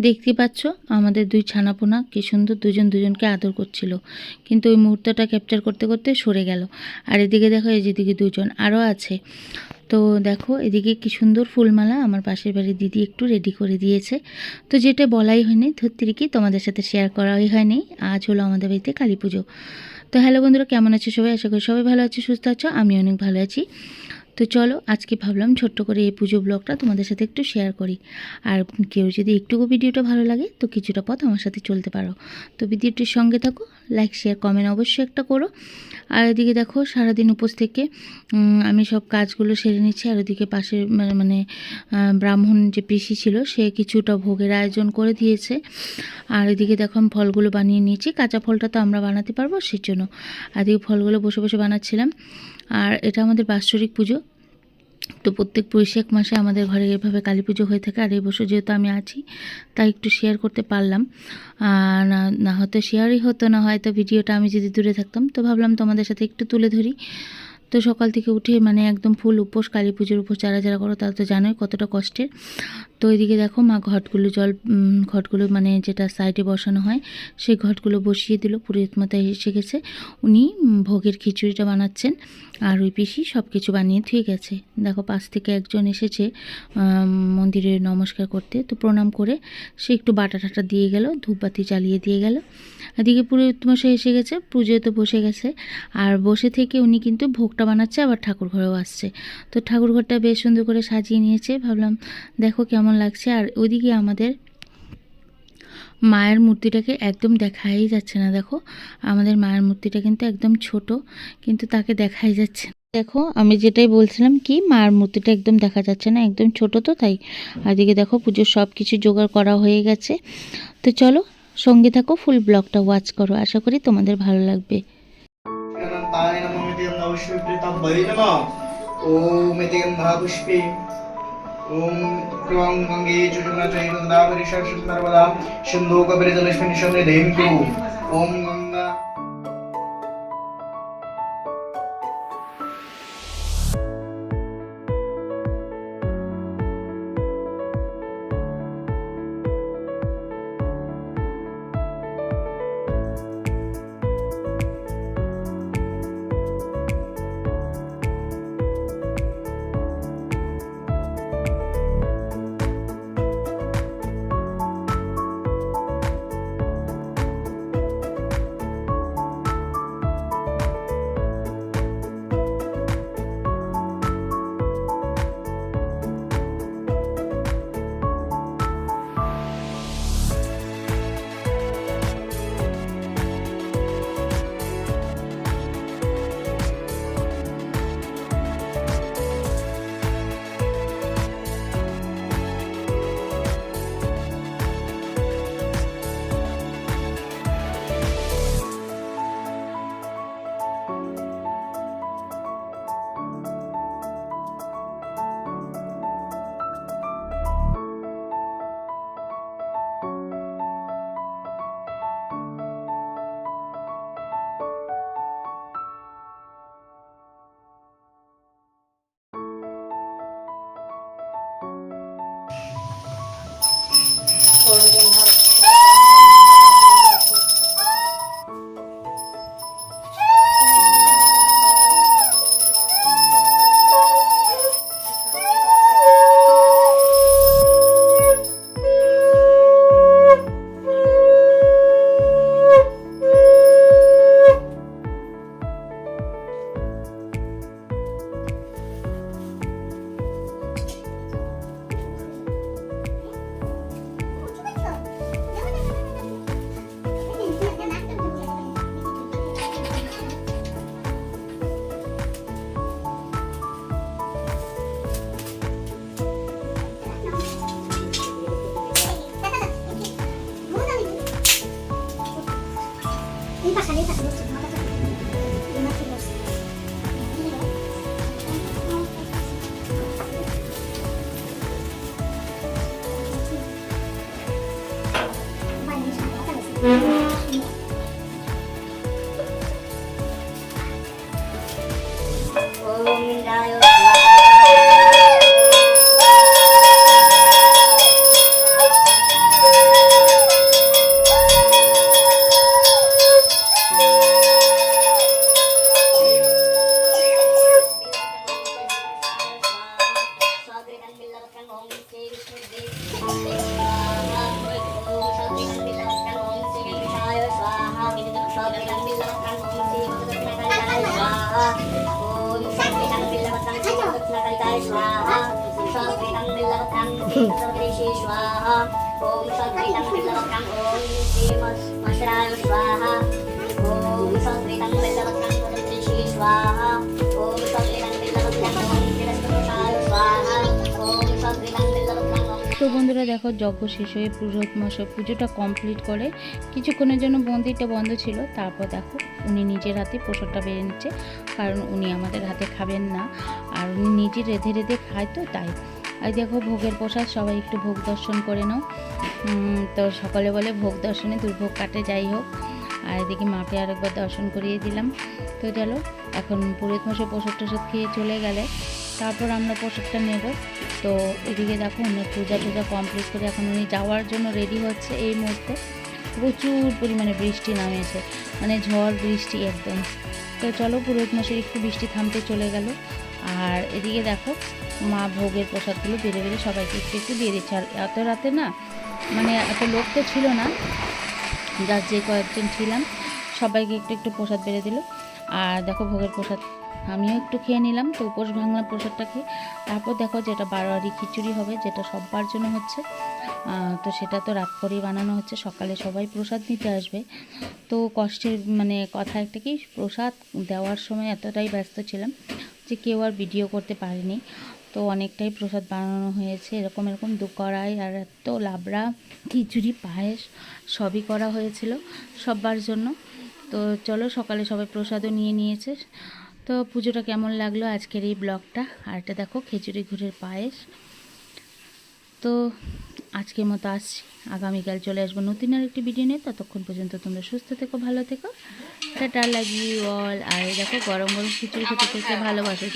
দেখতে পাচ্ছ আমাদের দুই ছানাপোনা কি সুন্দর দুজন দুজনকে আদর করছিল, কিন্তু ওই মুহূর্তটা ক্যাপচার করতে করতে সরে গেল। আর এদিকে দেখো, এই যেদিকে দুজন আরও আছে। তো দেখো এদিকে কি সুন্দর ফুলমালা আমার পাশের বাড়ির দিদি একটু রেডি করে দিয়েছে। তো যেটা বলাই হয়নি, ধরতে কি তোমাদের সাথে শেয়ার করাই হয়নি, আজ হলো আমাদের বাড়িতে কালী পুজো। তো হ্যালো বন্ধুরা, কেমন আছো সবাই? আশা করি সবাই ভালো আছে, সুস্থ আছো, আমি অনেক ভালো আছি। তো চলো আজকে ভাবলাম ছোট্ট করে এই পুজো ব্লগটা তোমাদের সাথে একটু শেয়ার করি। আর কেউ যদি একটুকু ভিডিওটা ভালো লাগে তো কিছুটা পথ আমার সাথে চলতে পারো। তো ভিডিওটির সঙ্গে থাকো, লাইক শেয়ার কমেন্ট অবশ্যই একটা করো। আর এদিকে দেখো সারাদিন উপোস থেকে আমি সব কাজগুলো সেরে নিচ্ছি। আর ওদিকে পাশে মানে ব্রাহ্মণ যে পিসি ছিল সে কিছুটা ভোগের আয়োজন করে দিয়েছে। আর এদিকে দেখো আমি ফলগুলো বানিয়ে নিয়েছি, কাঁচা ফলটা তো আমরা বানাতে পারবো সেই জন্য। আর এদিকে ফলগুলো বসে বসে বানাচ্ছিলাম। আর এটা আমাদের বাৎসরিক পুজো। তো প্রত্যেক বৈশাখ মাসে আমাদের ঘরে এভাবে কালী পুজো হয়ে থাকে। আর এই বছর যেহেতু আমি আছি তাই একটু শেয়ার করতে পারলাম। না হয়তো শেয়ারই হতো না, হয়তো ভিডিওটা আমি যদি দূরে থাকতাম। তো ভাবলাম তোমাদের সাথে একটু তুলে ধরি। তো সকাল থেকে উঠে মানে একদম ফুল উপোস, কালী পুজোর উপোস যারা যারা করো তারা তো জানোই কতটা কষ্টের। তো এদিকে দেখো মা ঘটগুলো মানে যেটা সাইডে বসানো হয় সেই ঘটগুলো বসিয়ে দিল। পুরোহিত মাতাই এসে গেছে, উনি ভোগের খিচুড়িটা বানাচ্ছেন। আর ওই পিসি সব কিছু বানিয়ে থুয়ে গেছে। দেখো পাশ থেকে একজন এসেছে মন্দিরে নমস্কার করতে, তো প্রণাম করে সে একটু বাটা টাটা দিয়ে গেল, ধূপবাতি জ্বালিয়ে দিয়ে গেল। এদিকে পুরোহিত মশাই এসে গেছে, পুজোয় তো বসে গেছে। আর বসে থেকে উনি কিন্তু ভোগটা বানাচ্ছে, আবার ঠাকুর ঘরেও আসছে। তো ঠাকুর ঘরটা বেশ সুন্দর করে সাজিয়ে নিয়েছে, ভাবলাম দেখো কেমন লাগছে। আর ওইদিকে আমাদের মায়ের মূর্তিটাকে একদম দেখাই যাচ্ছে না। দেখো আমাদের মায়ের মূর্তিটা কিন্তু একদম ছোট, কিন্তু তাকে দেখাই যাচ্ছে না। দেখো আমি যেটাই বলছিলাম কি, মায়ের মূর্তিটা একদম দেখা যাচ্ছে না, একদম ছোট তো তাই। আর এদিকে দেখো পুজোর সব কিছু জোগাড় করা হয়ে গেছে। তো চলো সঙ্গে থাকো, ফুল ব্লগটা ওয়াচ করো, আশা করি তোমাদের ভালো লাগবে। ओम क्रों गंगे चुजुना चैव गोदावरी सरस्वती नर्मदा सिंधु कावेरी जलेस्मिन् सन्निधिं कुरु। ओम गंगा स्वाहा ओम सर्वेदं बिल्लवतं सर्वरत्नकलिताय स्वाहा सर्वेदं बिल्लवतं सर्वेशे स्वाहा ओम सर्वेदं बिल्लवतं ओम श्रीमश्राय स्वाहा ओम सर्वेदं बिल्लवतं सर्वेशे स्वाहा ओम सर्वेदं बिल्लवतं ओम शिरस्कटाय स्वाहा ओम सर्वेदं बिल्लवतं তো বন্ধুরা দেখো যজ্ঞ শেষ হয়ে পুরোহিত মশাই পুজোটা কমপ্লিট করে কিছুক্ষণের জন্য মন্দিরটা বন্ধ ছিল, তারপর দেখো উনি নিজের হাতে প্রসাদটা বেড়ে নিচ্ছে, কারণ উনি আমাদের হাতে খাবেন না আর উনি নিজে রেঁধে রেঁধে খায়, তো তাই। আর দেখো ভোগের প্রসাদ, সবাই একটু ভোগ দর্শন করে নাও। তো সকালে বলে ভোগ দর্শনে দুর্ভোগ কাটে, যাই হোক। আর এদিকে মাকে আরেকবার দর্শন করিয়ে দিলাম। তো চলো এখন পুরোহিত মশাই প্রসাদ টসাদ খেয়ে চলে গেলে তারপর আমরা প্রসাদটা নেব। তো এদিকে দেখো উনি পূজা টুজা কমপ্লিট করে এখন উনি যাওয়ার জন্য রেডি হচ্ছে। এই মুহূর্তে প্রচুর পরিমাণে বৃষ্টি নামেছে, মানে ঝড় বৃষ্টি একদম। তো চলো পুরোহিত মশাই একটু বৃষ্টি থামতে চলে গেল। আর এদিকে দেখো মা ভোগের প্রসাদগুলো বেড়ে বেড়ে সবাইকে একটু একটু দিয়ে দিচ্ছে। আর এত রাতে না, মানে এত লোক তো ছিল না, যার যে কয়েকজন ছিলাম সবাইকে একটু একটু প্রসাদ বেড়ে দিল। আর দেখো ভোগের প্রসাদ আমিও একটু খেয়ে নিলাম, তো উপোস ভাঙলাম প্রসাদটা খেয়ে। তারপর দেখো যেটা বারোয়ারি খিচুড়ি হবে, যেটা সববার জন্য হচ্ছে, তো সেটা তো রাত করেই বানানো হচ্ছে, সকালে সবাই প্রসাদ নিতে আসবে। তো কষ্টের মানে কথা একটা কি, প্রসাদ দেওয়ার সময় এতটাই ব্যস্ত ছিলাম যে কেউ আর ভিডিও করতে পারিনি। তো অনেকটাই প্রসাদ বানানো হয়েছে, এরকম এরকম 2 কড়াই, আর এত লাবড়া খিচুড়ি পায়েস সবই করা হয়েছিল সববার জন্য। তো চলো সকালে সবাই প্রসাদও নিয়ে নিয়েছে। তো পুজোটা কেমন লাগলো আজকের এই ব্লগটা। আর এটা দেখো খিচুড়ি গুড়ের পায়েস। তো আজকের মতো আসছি, আগামীকাল চলে আসবো নতুন আর একটি ভিডিও নিয়ে। ততক্ষণ পর্যন্ত তোমরা সুস্থ থেকো, ভালো থেকো, টাটা, লাভ ইউ অল। আর দেখো গরম গরম খিচুড়ি খেতে খেতে ভালোবাসো।